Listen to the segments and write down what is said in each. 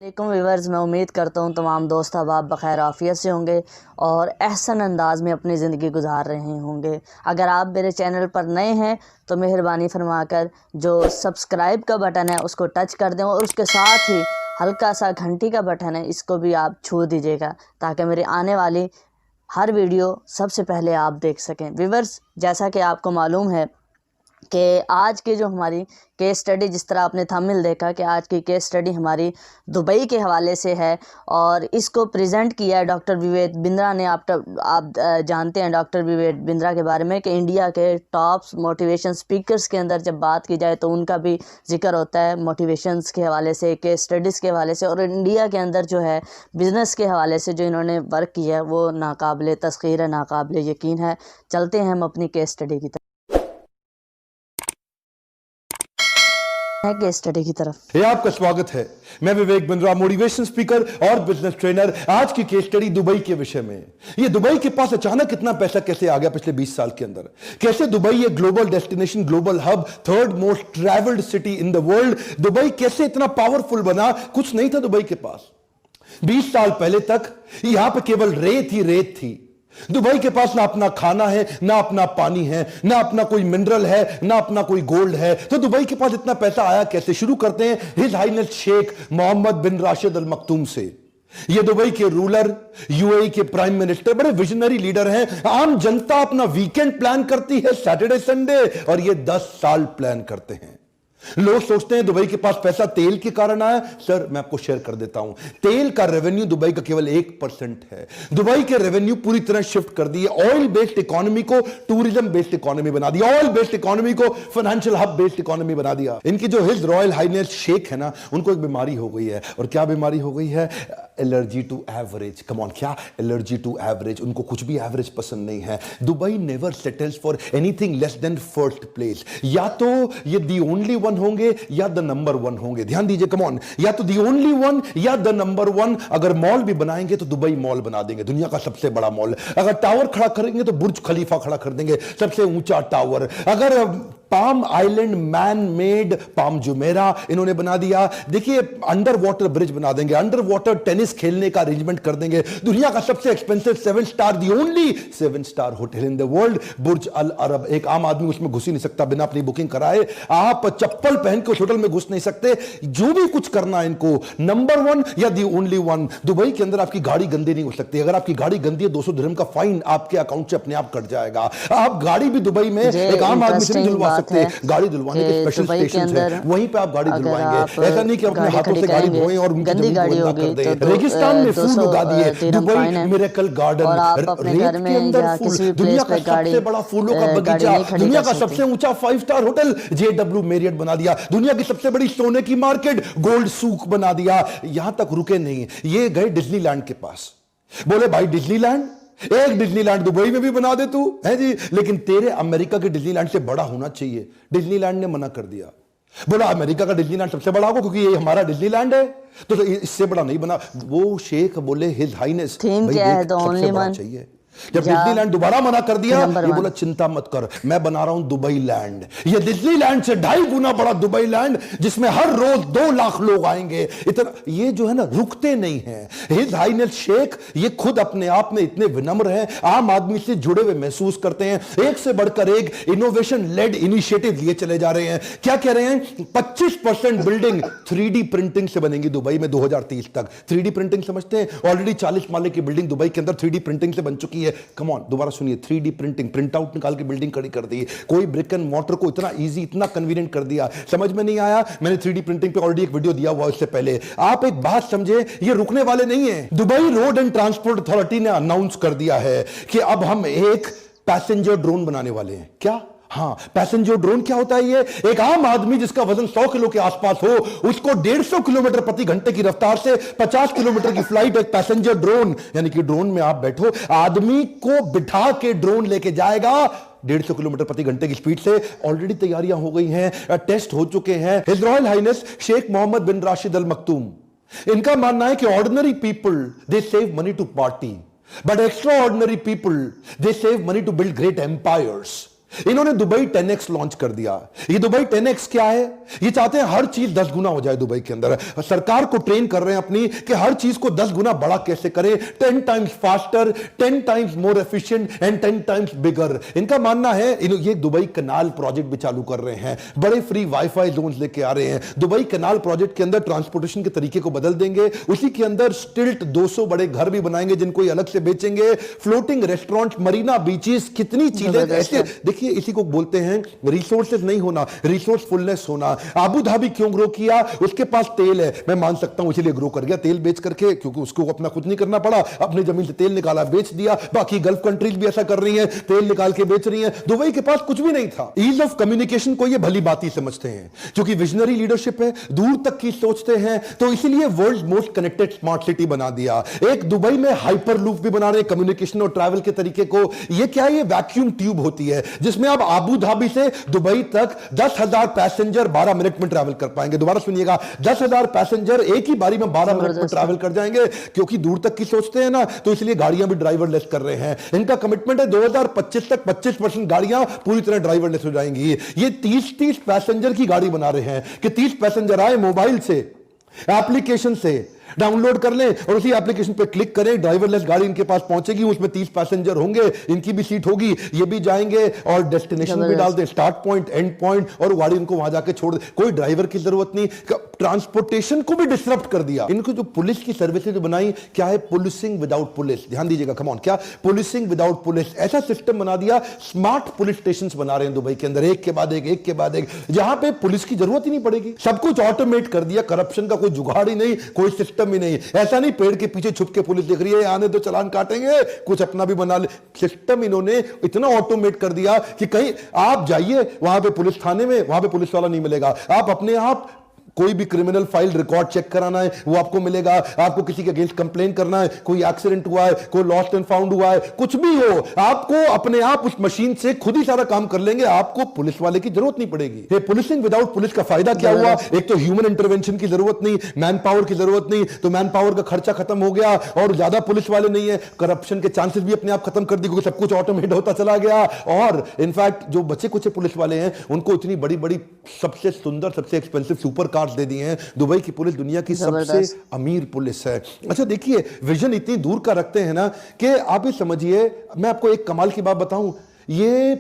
वालेकुम व्यूवर्स, मैं उम्मीद करता हूँ तमाम दोस्त अहबाब बखैर आफियत से होंगे और एहसन अंदाज में अपनी ज़िंदगी गुजार रहे होंगे। अगर आप मेरे चैनल पर नए हैं तो मेहरबानी फरमाकर जो सब्सक्राइब का बटन है उसको टच कर दें और उसके साथ ही हल्का सा घंटी का बटन है, इसको भी आप छू दीजिएगा ताकि मेरी आने वाली हर वीडियो सबसे पहले आप देख सकें। व्यूवर्स, जैसा कि आपको मालूम है कि आज की जो हमारी केस स्टडी, जिस तरह आपने थंबनेल देखा कि आज की केस स्टडी हमारी दुबई के हवाले से है और इसको प्रेजेंट किया है डॉक्टर विवेक बिंद्रा ने। आप जानते हैं डॉक्टर विवेक बिंद्रा के बारे में कि इंडिया के टॉप मोटिवेशन स्पीकर्स के अंदर जब बात की जाए तो उनका भी जिक्र होता है मोटिवेशंस के हवाले से, केस स्टडीज़ के हवाले से, और इंडिया के अंदर जो है बिज़नेस के हवाले से जो इन्होंने वर्क किया है वो नाकाबिले तस्खीर है, नाकाबिले यकीन है। चलते हैं हम अपनी केस स्टडी की केस स्टडी की तरफ। आपका स्वागत है। मैं विवेक बिंद्रा, मोटिवेशन स्पीकर और बिजनेस ट्रेनर। आज की केस स्टडी दुबई के विषय में। ये दुबई के पास अचानक इतना पैसा कैसे आ गया पिछले 20 साल के अंदर? कैसे दुबई एक global destination, global hub, third most travelled city in the world, Dubai कैसे इतना पावरफुल बना? कुछ नहीं था दुबई के पास 20 साल पहले तक। यहां पर केवल रेत ही रेत थी। दुबई के पास ना अपना खाना है, ना अपना पानी है, ना अपना कोई मिनरल है, ना अपना कोई गोल्ड है। तो दुबई के पास इतना पैसा आया कैसे? शुरू करते हैं his highness Sheikh Mohammed bin Rashid Al मखतूम से। ये दुबई के रूलर, यूएई के प्राइम मिनिस्टर, बड़े विजनरी लीडर हैं। आम जनता अपना वीकेंड प्लान करती है, सैटरडे संडे, और ये 10 साल प्लान करते हैं। लोग सोचते हैं दुबई के पास पैसा तेल के कारण आया। सर, मैं आपको शेयर कर देता हूं, तेल का रेवेन्यू दुबई का केवल 1% है। दुबई के रेवेन्यू पूरी तरह शिफ्ट कर दिए। ऑयल बेस्ड इकोनॉमी को टूरिज्म बेस्ड इकोनॉमी बना दिया, ऑयल बेस्ड इकोनॉमी को फाइनेंशियल हब बेस्ड इकोनॉमी बना दिया। इनकी जो हिज रॉयल हाइनेस शेख है ना, उनको एक बीमारी हो गई है। और क्या बीमारी हो गई है? Allergy to average. Come on, क्या एलर्जी टू एवरेज? उनको कुछ भी एवरेज पसंद नहीं है। Dubai never settles for anything less than first place. या तो ये दी ओनली वन होंगे या द नंबर वन होंगे। ध्यान दीजिए, कम ऑन, या तो दी ओनली वन या द नंबर वन। अगर मॉल भी बनाएंगे तो दुबई मॉल बना देंगे, दुनिया का सबसे बड़ा मॉल। अगर टावर खड़ा करेंगे तो बुर्ज खलीफा खड़ा कर देंगे, सबसे ऊंचा टावर। अगर palm island man made palm Jumeirah इन्होंने बना दिया। देखिए, अंडर वाटर ब्रिज बना देंगे, अंडर वाटर टेनिस खेलने का अरेंजमेंट कर देंगे। दुनिया का सबसे expensive 7 star, the only 7 star hotel in the world, Burj Al Arab. एक आम आदमी उसमें घुस ही नहीं सकता बिना अपनी बुकिंग कराए। आप चप्पल पहन के उस होटल में घुस नहीं सकते। जो भी कुछ करना है इनको, नंबर वन या दी ओनली वन। दुबई के अंदर आपकी गाड़ी गंदी नहीं हो सकती। अगर आपकी गाड़ी गंदी है, 200 दिरहम का फाइन आपके अकाउंट से अपने आप कट जाएगा। आप गाड़ी भी दुबई में एक आम आदमी से धुलवा सकते हैं। गाड़ी धुलवाने के स्पेशल स्टेशन हैं, वहीं पे आप गाड़ी धुलवाएंगे। ऐसा नहीं कि अपने हाथों से गाड़ी धोएं और उनकी जमीन को गंदा कर दें। रेगिस्तान में फूल उगा दिए, दुबई मिरेकल गार्डन, रेत के अंदर फूल, दुनिया का सबसे बड़ा फूलों का बगीचा, दुनिया का सबसे ऊंचा 5 स्टार होटल JW मैरियट बना दिया, दुनिया की सबसे बड़ी सोने की मार्केट गोल्ड सूक बना दिया। यहां तक रुके नहीं, ये गए डिज्नीलैंड के पास। बोले भाई डिज्नीलैंड, एक डिज्नीलैंड दुबई में भी बना दे तू, है जी, लेकिन तेरे अमेरिका के डिज्नीलैंड से बड़ा होना चाहिए। डिज्नीलैंड ने मना कर दिया। बोला अमेरिका का डिज्नीलैंड सबसे बड़ा होगा क्योंकि ये हमारा डिज्नीलैंड है, तो इससे बड़ा नहीं बना। वो शेख बोले हिज हाइनेस, थीम क्या है? द ओनली वन चाहिए। जब डिज्नीलैंड दोबारा मना कर दिया, ये बोला चिंता मत कर, मैं बना रहा हूं दुबई लैंड। ये डिज्नीलैंड से 2.5 गुना बड़ा दुबई लैंड, जिसमें हर रोज 2 लाख लोग आएंगे। इतना ये जो है ना, रुकते नहीं हैं। हिज हाइनेस शेख ये खुद अपने आप में इतने विनम्र हैं, आम आदमी से जुड़े हुए महसूस करते हैं। एक से बढ़कर एक इनोवेशन लेड इनिशिएटिव लिए चले जा रहे हैं। क्या कह रहे हैं? 25% बिल्डिंग 3D प्रिंटिंग से बनेंगी दुबई में 2030 तक। 3D प्रिंटिंग समझते हैं? ऑलरेडी 40 माले की बिल्डिंग दुबई के अंदर 3D प्रिंटिंग से बन चुकी है। कम ऑन, दोबारा सुनिए, 3D प्रिंटिंग, प्रिंट आउट निकाल के बिल्डिंग खड़ी कर दी। कोई ब्रिक एंड मॉर्टर को इतना इजी, इतना कन्वीनियंट कर दिया। समझ में नहीं आया? मैंने 3D प्रिंटिंग पे ऑलरेडी एक वीडियो दिया हुआ इससे पहले। आप एक बात समझे, ये रुकने वाले नहीं है। Dubai road and transport authority ने अनाउंस कर दिया है कि अब हम एक पैसेंजर ड्रोन बनाने वाले हैं। क्या? हाँ, पैसेंजर ड्रोन क्या होता है? ये एक आम आदमी जिसका वजन 100 किलो के आसपास हो, उसको 150 किलोमीटर प्रति घंटे की रफ्तार से 50 किलोमीटर की फ्लाइट, एक पैसेंजर ड्रोन, यानी कि ड्रोन में आप बैठो, आदमी को बिठा के ड्रोन लेके जाएगा 150 किलोमीटर प्रति घंटे की स्पीड से। ऑलरेडी तैयारियां हो गई हैं, टेस्ट हो चुके हैं। His Royal Highness Sheikh Mohammed bin Rashid Al Maktoum, इनका मानना है कि ordinary people they save money to party, but extraordinary people they save money to build great empires. इन्होंने दुबई 10x लॉन्च कर दिया। ये दुबई 10x क्या है? ये चाहते हैं हर चीज 10 गुना हो जाए दुबई के अंदर। सरकार को ट्रेन कर रहे हैं अपनी कि हर चीज को 10 गुना बड़ा कैसे करें, 10 times faster, 10 times more efficient and 10 times bigger. इनका मानना है ये दुबई कनाल प्रोजेक्ट भी चालू कर रहे हैं, बड़े फ्री वाईफाई जोन लेके आ रहे हैं। दुबई कनाल प्रोजेक्ट के अंदर ट्रांसपोर्टेशन के तरीके को बदल देंगे, उसी के अंदर स्टिल्ट 200 बड़े घर भी बनाएंगे जिनको ये अलग से बेचेंगे, फ्लोटिंग रेस्टोरेंट, मरीना बीचेस, कितनी चीजें ऐसे। देखिए इसी को बोलते हैं रिसोर्सेज नहीं होना, रिसोर्सफुलनेस होना। आबू धाबी क्यों ग्रो किया? उसके पास तेल है, मैं मान सकता हूं इसीलिए ग्रो कर गया, तेल बेच करके, क्योंकि उसको अपना खुद नहीं करना पड़ा, अपनी जमीन से तेल निकाला बेच दिया। बाकी गल्फ कंट्रीज भी ऐसा कर रही हैं, तेल निकाल के बेच रही हैं। दुबई के पास कुछ भी नहीं था। ईज ऑफ कम्युनिकेशन को ये भली बात ही समझते हैं, क्योंकि विजनरी लीडरशिप है, दूर तक की सोचते हैं, तो इसीलिए world most connected smart city बना दिया। एक दुबई में हाइपर लूप भी बना रहे हैं कम्युनिकेशन और ट्रैवल के तरीके को। ये क्या है? ये वैक्यूम ट्यूब होती है जिसमें आप आबू धाबी से दुबई तक 10,000 पैसेंजर 12 मिनट में ट्रैवल कर पाएंगे। दोबारा सुनिएगा, 10,000 पैसेंजर एक ही बारी में 12 मिनट में ट्रैवल कर जाएंगे। क्योंकि दूर तक की सोचते हैं ना, तो इसलिए गाड़ियां भी ड्राइवरलेस कर रहे हैं। इनका कमिटमेंट है 2025 तक 25% गाड़ियां पूरी तरह ड्राइवरलेस हो जाएंगी। ये 30-30 पैसेंजर की गाड़ी बना रहे हैं कि 30 पैसेंजर आए, मोबाइल से, एप्लीकेशन से डाउनलोड कर लें और उसी एप्लीकेशन पे क्लिक करें, ड्राइवरलेस गाड़ी इनके पास पहुंचेगी, उसमें 30 पैसेंजर होंगे, इनकी भी सीट होगी, ये भी जाएंगे और डेस्टिनेशन भी डाल दें, स्टार्ट पॉइंट, एंड पॉइंट, और गाड़ी इनको वहां जाके छोड़ दे। कोई ड्राइवर की जरूरत नहीं। ट्रांसपोर्टेशन को भी डिसरप्ट कर दिया। इनको जो पुलिस की सर्विसेज बनाई, क्या है? Policing without police. ध्यान दीजिएगा, कम ऑन, क्या? Policing without police. ऐसा सिस्टम बना दिया, स्मार्ट पुलिस स्टेशन बना रहे हैं दुबई के अंदर, एक के बाद एक, एक के बाद एक, जहां पे पुलिस की जरूरत ही नहीं पड़ेगी। सब कुछ ऑटोमेट कर दिया, करप्शन का कोई जुगाड़ ही नहीं, कोई सिस्टम ही नहीं। ऐसा नहीं पेड़ के पीछे छुप के पुलिस देख रही है, आने तो चलान काटेंगे, कुछ अपना भी बना ले। सिस्टम इन्होंने इतना ऑटोमेट कर दिया कि कहीं आप जाइए वहां पे पुलिस थाने में, वहां पे पुलिस वाला नहीं मिलेगा। आप अपने आप कोई भी क्रिमिनल फाइल रिकॉर्ड चेक कराना है वो आपको मिलेगा। आपको किसी के अगेंस्ट कंप्लेन करना है, कोई एक्सीडेंट हुआ है, कोई लॉस्ट एंड फाउंड हुआ है, कुछ भी हो, आपको अपने आप उस मशीन से खुद ही सारा काम कर लेंगे, आपको पुलिस वाले की जरूरत नहीं पड़ेगी। ये पुलिसिंग विदाउट पुलिस का फायदा क्या हुआ? एक तो ह्यूमन इंटरवेंशन की जरूरत नहीं, मैन पावर की जरूरत नहीं, तो मैन पावर का खर्चा खत्म हो गया और ज्यादा पुलिस वाले नहीं है, करप्शन के चांसेस भी अपने आप खत्म कर दिए क्योंकि सब कुछ ऑटोमेट होता चला गया। और इनफैक्ट जो बचे कुछ पुलिस वाले हैं उनको इतनी बड़ी बड़ी सबसे सुंदर, सबसे एक्सपेंसिव सुपर कार्स दे दिए हैं। दुबई की पुलिस दुनिया की सबसे अमीर पुलिस है। अच्छा देखिए, विजन इतनी दूर का रखते हैं ना कि आप ये समझिए, मैं आपको एक कमाल की बात बताऊं, ये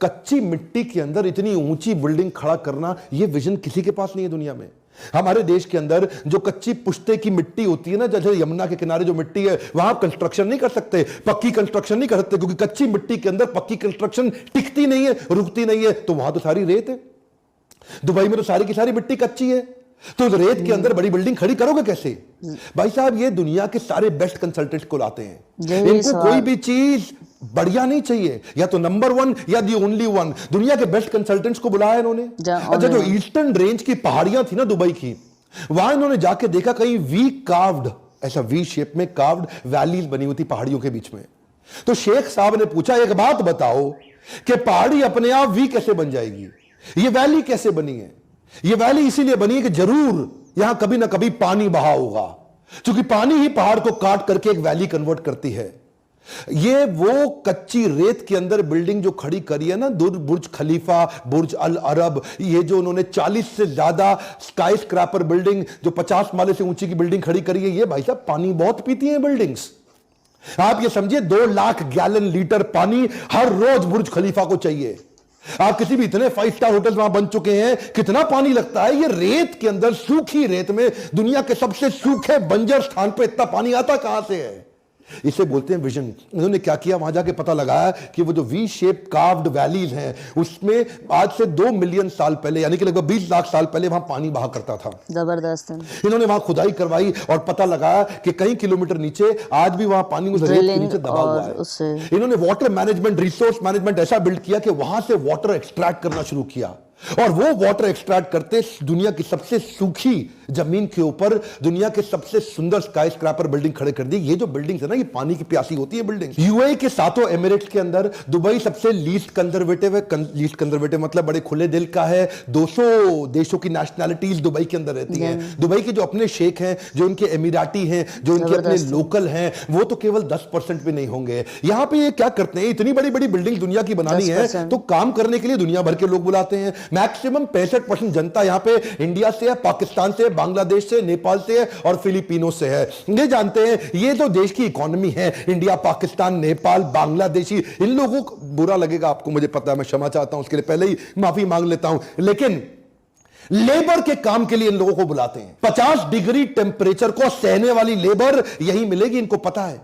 कच्ची मिट्टी के अंदर इतनी ऊंची बिल्डिंग खड़ा करना, ये विजन किसी के पास नहीं है दुनिया में। हमारे देश के अंदर जो कच्ची पुश्ते की मिट्टी होती है ना, जैसे यमुना के किनारे जो मिट्टी है, वहां कंस्ट्रक्शन नहीं कर सकते, पक्की कंस्ट्रक्शन नहीं कर सकते, क्योंकि कच्ची मिट्टी के अंदर पक्की कंस्ट्रक्शन टिकती नहीं है, रुकती नहीं है, तो वहां तो सारी रेत है। दुबई में तो सारी की सारी मिट्टी कच्ची है, तो रेत के अंदर बड़ी बिल्डिंग खड़ी करोगे कैसे? भाई साहब, ये दुनिया के सारे बेस्ट कंसल्टेंट्स को लाते हैं। इनको कोई भी चीज बढ़िया नहीं चाहिए, या तो नंबर 1 या दी ओनली 1। दुनिया के बेस्ट कंसल्टेंट्स को बुलाया इन्होंने। अच्छा, जो ईस्टर्न रेंज की पहाड़ियां थी ना दुबई की, वहां इन्होंने जाके देखा कहीं वी कार्व्ड, ऐसा वी शेप में कार्व्ड वैलीज बनी हुई थी पहाड़ियों के बीच में। तो शेख साहब ने पूछा, एक बात बताओ कि पहाड़ी अपने आप वी कैसे बन जाएगी? ये वैली कैसे बनी है? ये वैली इसीलिए बनी है कि जरूर यहां कभी ना कभी पानी बहा होगा, क्योंकि पानी ही पहाड़ को काट करके एक वैली कन्वर्ट करती है। ये वो कच्ची रेत के अंदर बिल्डिंग जो खड़ी करी है ना, बुर्ज खलीफा, बुर्ज अल अरब, ये जो उन्होंने 40 से ज्यादा स्काई स्क्रैपर बिल्डिंग, जो 50 माले से ऊंची की बिल्डिंग खड़ी करी है, ये भाई साहब पानी बहुत पीती है बिल्डिंग्स। आप ये समझिए 2 लाख गैलन लीटर पानी हर रोज बुर्ज खलीफा को चाहिए। आप किसी भी इतने 5 स्टार होटल्स वहां बन चुके हैं, कितना पानी लगता है? ये रेत के अंदर, सूखी रेत में, दुनिया के सबसे सूखे बंजर स्थान पे इतना पानी आता कहां से है? इसे बोलते हैं विजन। इन्होंने क्या किया, वहां जाके पता लगाया कि वो जो वी शेप कार्व्ड वैलीज हैं, उसमें आज से 2 मिलियन साल पहले, यानी कि लगभग 20 लाख साल पहले वहां पानी बहा करता था। जबरदस्त। इन्होंने वहां खुदाई करवाई और पता लगाया कि कई किलोमीटर नीचे आज भी वहां पानी उस रेत के नीचे दबा हुआ है। इन्होंने वाटर मैनेजमेंट, रिसोर्स मैनेजमेंट ऐसा बिल्ड किया कि वहां से वाटर एक्सट्रैक्ट करना शुरू किया। और वो वाटर एक्सट्रैक्ट करते दुनिया की सबसे सूखी जमीन के ऊपर दुनिया के सबसे सुंदर स्काई स्क्रैपर बिल्डिंग खड़े कर दी। ये जो बिल्डिंग्स है ना, ये पानी की प्यासी होती है बिल्डिंग। यूएई के सातों एमिरेट्स के अंदर दुबई सबसे लीस्ट कंजर्वेटिव है। लीस्ट कंजर्वेटिव मतलब बड़े खुले दिल का है। 200 देशों की नेशनैलिटीज दुबई के अंदर रहती हैं। दुबई के जो अपने शेख हैं, जो इनके एमिराटी हैं, जो इनके अपने लोकल हैं, वो तो केवल 10% भी नहीं होंगे। यहां पे ये क्या करते हैं, इतनी बड़ी बड़ी बिल्डिंग दुनिया की बनानी है तो काम करने के लिए दुनिया भर के लोग बुलाते हैं। मैक्सिमम 65% जनता यहां पे इंडिया से है, पाकिस्तान से, बांग्लादेश से, नेपाल से है और फिलीपीनो से है। ये जानते हैं ये जो देश की इकोनॉमी है, इंडिया, पाकिस्तान, नेपाल, बांग्लादेशी, इन लोगों को बुरा लगेगा आपको, मुझे पता है, मैं क्षमा चाहता हूं, उसके लिए पहले ही माफी मांग लेता हूं, लेकिन लेबर के काम के लिए इन लोगों को बुलाते हैं। 50 डिग्री टेंपरेचर को सहने वाली लेबर यही मिलेगी, इनको पता है।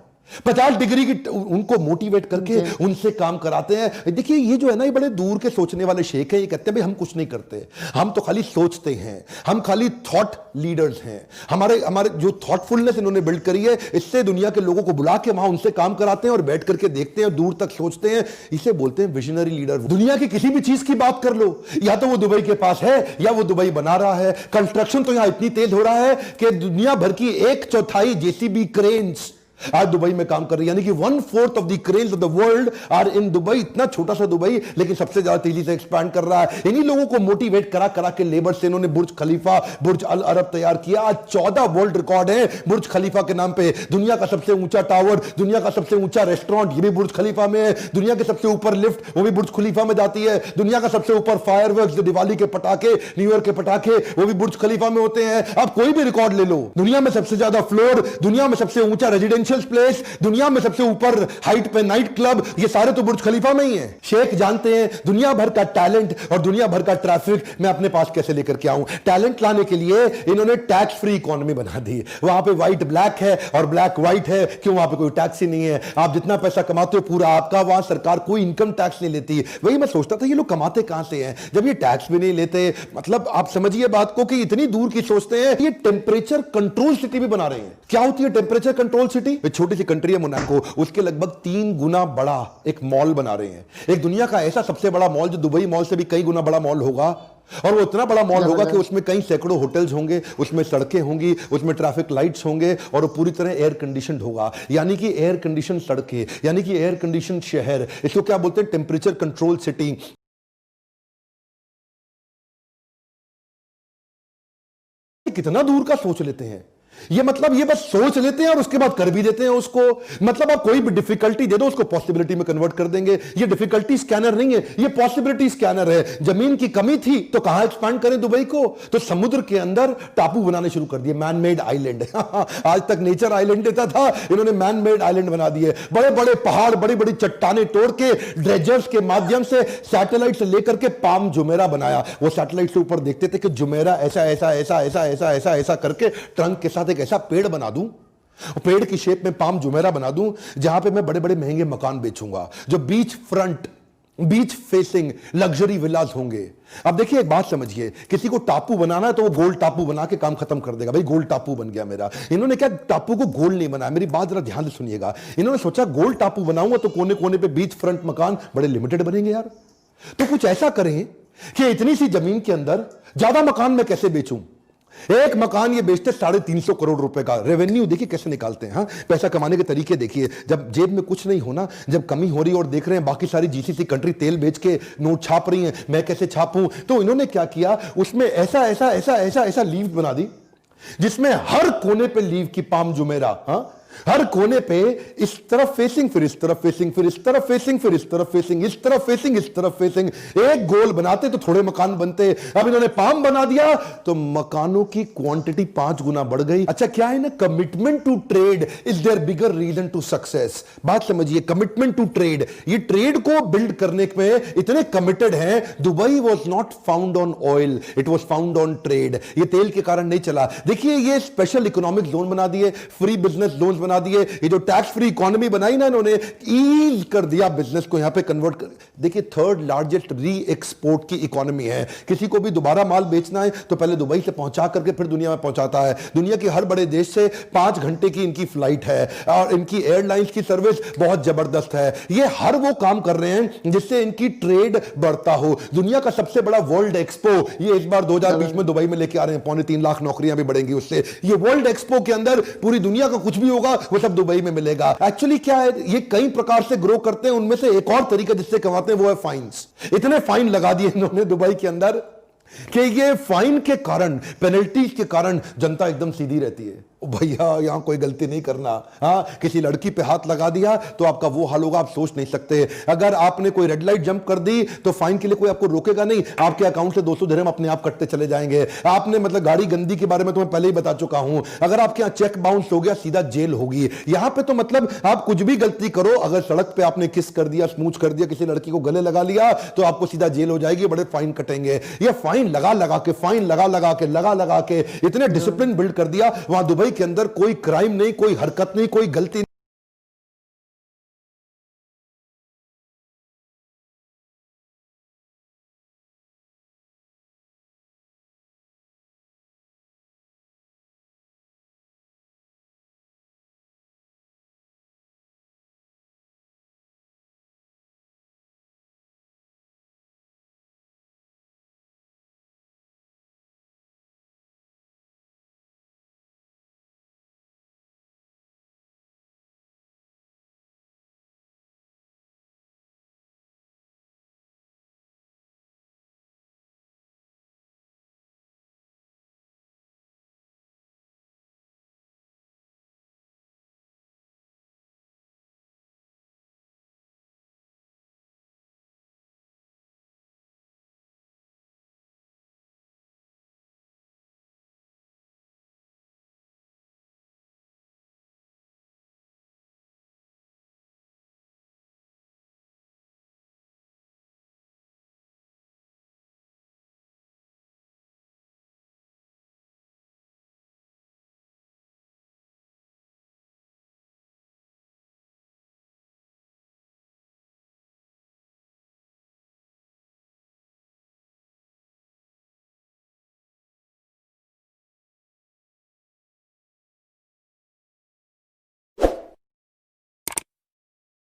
50 डिग्री की उनको मोटिवेट करके उनसे काम कराते हैं। देखिए ये जो है ना, ये बड़े दूर के सोचने वाले शेख हैं। ये कहते हैं भाई हम कुछ नहीं करते, हम तो खाली सोचते हैं, हम खाली थॉट लीडर्स हैं। हमारे जो थॉटफुलनेस इन्होंने बिल्ड करी है, इससे दुनिया के लोगों को बुला के वहां उनसे काम कराते हैं और बैठ करके देखते हैं, दूर तक सोचते हैं। इसे बोलते हैं विजनरी लीडर। दुनिया की किसी भी चीज की बात कर लो, या तो वो दुबई के पास है या वो दुबई बना रहा है। कंस्ट्रक्शन तो यहां इतनी तेज हो रहा है कि दुनिया भर की 1/4 जेसीबी क्रेन्स आज दुबई में काम कर रही है, यानी कि 1/4 of the cranes of the world are in Dubai. इतना छोटा सा दुबई, लेकिन सबसे ज्यादा तेजी से एक्सपैंड कर रहा है। इन्हीं लोगों को मोटिवेट करा करा के लेबर से इन्होंने बुर्ज खलीफा, बुर्ज अल अरब तैयार किया। आज 14 वर्ल्ड रिकॉर्ड है बुर्ज खलीफा के नाम पे। दुनिया का सबसे ऊंचा टावर, दुनिया का सबसे ऊंचा रेस्टोरेंट, ये भी बुर्ज खलीफा में है। दुनिया के सबसे ऊपर लिफ्ट, वो भी बुर्ज खलीफा में जाती है। दुनिया का सबसे ऊपर फायरवर्क्स, जो दिवाली के पटाखे, न्यू ईयर के पटाखे, वो भी बुर्ज खलीफा में होते हैं। आप कोई भी रिकॉर्ड ले लो, दुनिया में सबसे ज्यादा फ्लोर, दुनिया में सबसे ऊंचा रेजिडेंशियल प्लेस, दुनिया में सबसे ऊपर हाइट पे नाइट क्लब, ये सारे तो बुर्ज खलीफा में ही हैं। शेख जानते हैं दुनिया भर का टैलेंट और दुनिया भर का ट्रैफिक मैं अपने पास कैसे लेकर के आऊं। टैलेंट लाने के लिए इन्होंने टैक्स फ्री इकोनॉमी बना दी। वहां पे व्हाइट ब्लैक है और ब्लैक व्हाइट है, क्यों? वहां पे कोई टैक्स ही नहीं है। आप जितना पैसा कमाते हो पूरा आपका, वहां सरकार कोई इनकम टैक्स नहीं लेती। वही मैं सोचता था ये लोग कमाते कहां से हैं जब ये टैक्स भी नहीं लेते। मतलब आप समझिए बात को कि इतनी दूर की सोचते हैं। ये टेम्परेचर कंट्रोल सिटी भी बना रहे हैं। क्या होती है टेम्परेचर कंट्रोल सिटी? छोटी सी कंट्री है मोनाको, उसके लगभग 3 गुना बड़ा एक मॉल बना रहे हैं। एक दुनिया का ऐसा सबसे बड़ा मॉल जो दुबई मॉल से भी कई गुना बड़ा मॉल होगा, और वो इतना बड़ा मॉल होगा कि उसमें कई सैकड़ों होटल्स होंगे, उसमें सड़कें होंगी, उसमें ट्रैफिक लाइट्स होंगे और वो पूरी तरह एयर कंडीशनड होगा। यानी कि एयर कंडीशन सड़कें, यानी कि एयर कंडीशन शहर। इसको क्या बोलते हैं? Temperature control city. कितना दूर का सोच लेते हैं ये, मतलब ये बस सोच लेते हैं और उसके बाद कर भी देते हैं उसको। मतलब आप कोई भी डिफिकल्टी दे दो उसको पॉसिबिलिटी में कन्वर्ट कर देंगे। ये डिफिकल्टी स्कैनर नहीं है, ये पॉसिबिलिटी स्कैनर है। जमीन की कमी थी तो कहां एक्सपांड करें दुबई को? तो समुद्र के अंदर टापू बनाने शुरू कर दिए, मैन मेड आइलैंड। आज तक नेचर आइलैंड देता था, इन्होंने मैन मेड आइलैंड बना दिए। बड़े बड़े पहाड़, बड़ी बड़ी चट्टाने तोड़ के ड्रेजर्स के माध्यम से, सैटेलाइट से लेकर के पाम जुमेरा बनाया। वो सैटेलाइट से ऊपर देखते थे कि जुमेरा ऐसा ऐसा ऐसा ऐसा ऐसा ऐसा ऐसा करके ट्रंक के साथ एक ऐसा पेड़ बना दूं, पेड़ की शेप में पाम जुमेरा बना दूं, जहां पे मैं बड़े बड़े महंगे मकान बेचूंगा, जो beach front, beach facing luxury villas होंगे। अब देखिए एक बात समझिए, किसी को टापू बनाना है तो वो गोल्ड टापू बना के काम खत्म कर देगा। भाई गोल्ड टापू बन गया मेरा। इन्होंने क्या टापू को गोल्ड नहीं बनाया, मेरी बात जरा ध्यान से सुनिएगा। इन्होंने सोचा गोल्ड टापू बनाऊंगा तो कोने कोने पे बीच फ्रंट मकान बड़े लिमिटेड बनेंगे यार, तो कुछ ऐसा करें कि इतनी सी जमीन के अंदर ज्यादा मकान मैं कैसे बेचूं। एक मकान ये बेचते 350 करोड़ रुपए का रेवेन्यू। देखिए कैसे निकालते हैं। हाँ, पैसा कमाने के तरीके देखिए। जब जेब में कुछ नहीं होना, जब कमी हो रही है और देख रहे हैं बाकी सारी जीसीसी कंट्री तेल बेच के नोट छाप रही हैं, मैं कैसे छापूं? तो इन्होंने क्या किया, उसमें ऐसा ऐसा ऐसा ऐसा ऐसा लीव बना दी जिसमें हर कोने पे लीव की पाम जुमेरा। हाँ, हर कोने पे इस तरफ फेसिंग, फिर इस तरफ फेसिंग, फिर इस तरफ फेसिंग, फिर इस तरफ फेसिंग, इस तरफ फेसिंग, इस तरफ फेसिंग। एक गोल बनाते तो थोड़े मकान बनते। अब इन्होंने पाम बना दिया तो मकानों की क्वांटिटी 5 गुना बढ़ गई। अच्छा, क्या है ना, commitment to trade is there bigger reason to success. बात समझिए, कमिटमेंट टू ट्रेड। ये ट्रेड को बिल्ड करने में इतने कमिटेड हैं। Dubai was not found on oil, it was found on trade. ये तेल के कारण नहीं चला। देखिए ये स्पेशल इकोनॉमिक जोन बना दिए, फ्री बिजनेस जोन जोन्स बना दिए, ये जो टैक्स फ्री इकोनॉमी बनाई ना इन्होंने, ईज कर दिया बिजनेस को यहां पे कन्वर्ट कर। देखिए थर्ड लार्जेस्ट री एक्सपोर्ट की इकोनॉमी है। किसी को भी दोबारा माल बेचना है तो पहले दुबई से पहुंचा करके फिर दुनिया में पहुंचाता है। दुनिया के हर बड़े देश से 5 घंटे की इनकी फ्लाइट है और इनकी एयरलाइंस की सर्विस बहुत जबरदस्त है। ये हर वो काम कर रहे हैं जिससे इनकी ट्रेड बढ़ता हो। दुनिया का सबसे बड़ा वर्ल्ड एक्सपो ये इस बार 2020 में दुबई में लेके आ रहे हैं, 3.25 लाख नौकरियां भी बढ़ेंगी उससे। ये वर्ल्ड एक्सपो के अंदर पूरी दुनिया का कुछ भी होगा वो सब दुबई में मिलेगा। एक्चुअली क्या है, ये कई प्रकार से ग्रो करते हैं, उनमें से एक और तरीका जिससे कमाते हैं वो है फाइन्स। इतने फाइन लगा दिए इन्होंने दुबई के अंदर कि ये फाइन के कारण, पेनल्टीज के कारण जनता एकदम सीधी रहती है। भैया यहां कोई गलती नहीं करना, हाँ किसी लड़की पे हाथ लगा दिया तो आपका वो हाल होगा आप सोच नहीं सकते। अगर आपने कोई रेड लाइट जंप कर दी तो फाइन के लिए कोई आपको रोकेगा नहीं, आपके अकाउंट से 200 दिरहम अपने आप कटते चले जाएंगे। आपने मतलब गाड़ी गंदी के बारे में तो मैं पहले ही बता चुका हूं, अगर आपके यहां चेक बाउंस हो गया सीधा जेल होगी। यहां पे तो मतलब आप कुछ भी गलती करो, अगर सड़क पे आपने किस कर दिया, स्मूच कर दिया, किसी लड़की को गले लगा लिया तो आपको सीधा जेल हो जाएगी, बड़े फाइन कटेंगे। ये फाइन लगा लगा के, फाइन लगा लगा के इतने डिसिप्लिन बिल्ड कर दिया। वहां दुबई के अंदर कोई क्राइम नहीं, कोई हरकत नहीं, कोई गलती नहीं।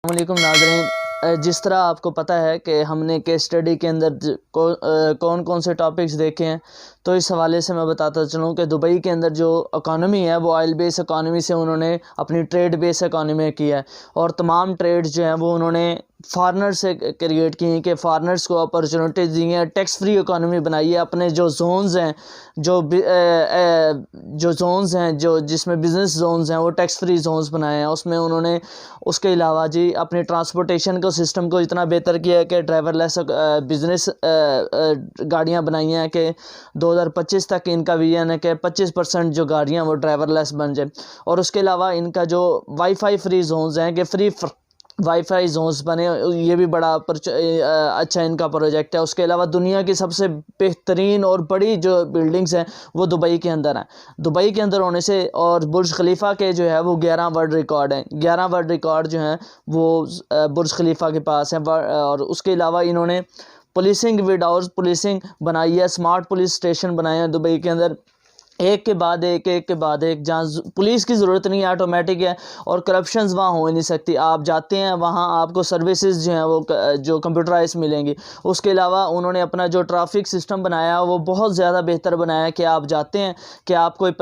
वालेकुम नाज़रीन, जिस तरह आपको पता है कि हमने केस स्टडी के अंदर कौन कौन से टॉपिक्स देखे हैं, तो इस हवाले से मैं बताता चलूँ कि दुबई के अंदर जो इकॉनमी है वो ऑयल बेस इकॉनमी से उन्होंने अपनी ट्रेड बेस इकॉनमी की है, और तमाम ट्रेड्स जो हैं वो उन्होंने फारनर से क्रिएट की हैं कि फारनर्स को अपॉर्चुनिटीज़ दी हैं। टैक्स फ्री इकॉनमी बनाई है। अपने जो जोन्स हैं, जो जोन्स हैं जो जिसमें बिज़नेस जोन्स हैं वो टैक्स फ्री जोन्स बनाए हैं। उसमें उन्होंने उसके अलावा जी अपने ट्रांसपोर्टेशन को सिस्टम को इतना बेहतर किया है कि ड्राइवरलेस बिज़नेस गाड़ियाँ बनाई हैं कि 2025 तक इनका विजन है कि 25% जो गाड़ियाँ वो ड्राइवरलेस बन जाए। और उसके अलावा इनका जो वाईफाई फ्री जोन्स हैं कि फ्री वाईफाई जोन्स बने, ये भी बड़ा अच्छा इनका प्रोजेक्ट है। उसके अलावा दुनिया की सबसे बेहतरीन और बड़ी जो बिल्डिंग्स हैं वो दुबई के अंदर हैं। दुबई के अंदर होने से, और बुर्ज खलीफा के जो है वो 11 वर्ल्ड रिकॉर्ड हैं। 11 वर्ल्ड रिकॉर्ड जो हैं वो बुर्ज खलीफा के पास हैं। और उसके अलावा इन्होंने पुलिसिंग विदाउट पुलिसिंग बनाई है, स्मार्ट पुलिस स्टेशन बनाए हैं दुबई के अंदर, एक के बाद एक, जहाँ पुलिस की ज़रूरत नहीं है, ऑटोमेटिक है, और करप्शंस वहाँ हो ही नहीं सकती। आप जाते हैं वहाँ आपको सर्विसेज जो हैं वो जो कंप्यूटराइज मिलेंगी। उसके अलावा उन्होंने अपना जो ट्रैफिक सिस्टम बनाया वो बहुत ज़्यादा बेहतर बनाया है कि आप जाते हैं कि आप कोई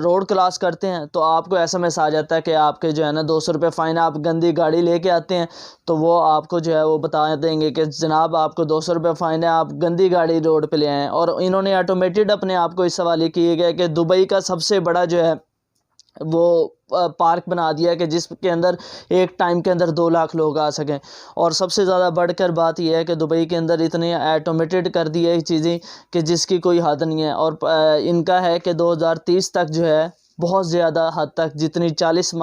रोड क्रॉस करते हैं तो आपको SMS आ जाता है कि आपके जो है ना 200 रुपये फ़ाइन। आप गंदी गाड़ी लेके आते हैं तो वो आपको जो है वो बता देंगे कि जनाब आपको 200 रुपये फ़ाइन है, आप गंदी गाड़ी रोड पे ले आएँ। और इन्होंने ऑटोमेटेड अपने आप को इस हवाले किए गया कि दुबई का सबसे बड़ा जो है वो पार्क बना दिया है कि जिसके अंदर एक टाइम के अंदर 2 लाख लोग आ सकें। और सबसे ज़्यादा बढ़कर बात यह है कि दुबई के अंदर इतने ऑटोमेटेड कर दिए है चीज़ें कि जिसकी कोई हद नहीं है। और इनका है कि 2030 तक जो है बहुत ज़्यादा हद तक जितनी 40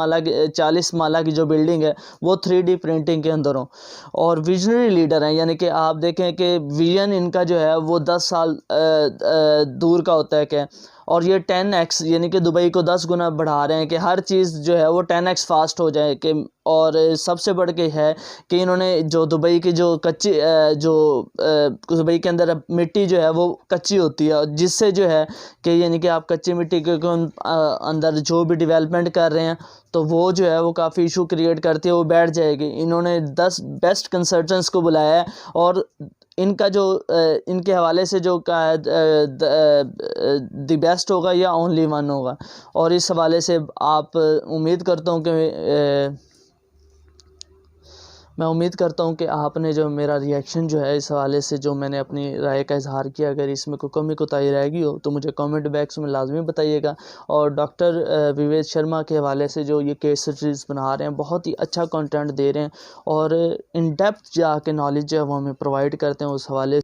माला की जो बिल्डिंग है वो 3D प्रिंटिंग के अंदर हो। और विजनरी लीडर हैं, यानी कि आप देखें कि विजन इनका जो है वो 10 साल दूर का होता है कि और ये 10x यानी कि दुबई को 10 गुना बढ़ा रहे हैं कि हर चीज़ जो है वो 10x फास्ट हो जाए कि। और सबसे बढ़ के है कि इन्होंने जो दुबई की जो कच्ची दुबई के अंदर मिट्टी जो है वो कच्ची होती है, जिससे जो है कि यानी कि आप कच्ची मिट्टी के अंदर जो भी डेवलपमेंट कर रहे हैं तो वो जो है वो काफ़ी इशू क्रिएट करती है, वो बैठ जाएगी। इन्होंने 10 बेस्ट कंसल्टेंट्स को बुलाया है और इनका जो इनके हवाले से जो का द बेस्ट होगा या ओनली वन होगा। और इस हवाले से आप उम्मीद करता हूँ कि मैं उम्मीद करता हूँ कि आपने जो मेरा रिएक्शन जो है इस हवाले से जो मैंने अपनी राय का इजहार किया, अगर इसमें कोई कमी कोताही रहेगी हो तो मुझे कमेंट बॉक्स में लाजमी बताइएगा। और डॉक्टर विवेक शर्मा के हवाले से जो ये केस स्टडीज़ बना रहे हैं, बहुत ही अच्छा कंटेंट दे रहे हैं और इन डेप्थ जाके नॉलेज जो है वो हमें प्रोवाइड करते हैं। उस हवाले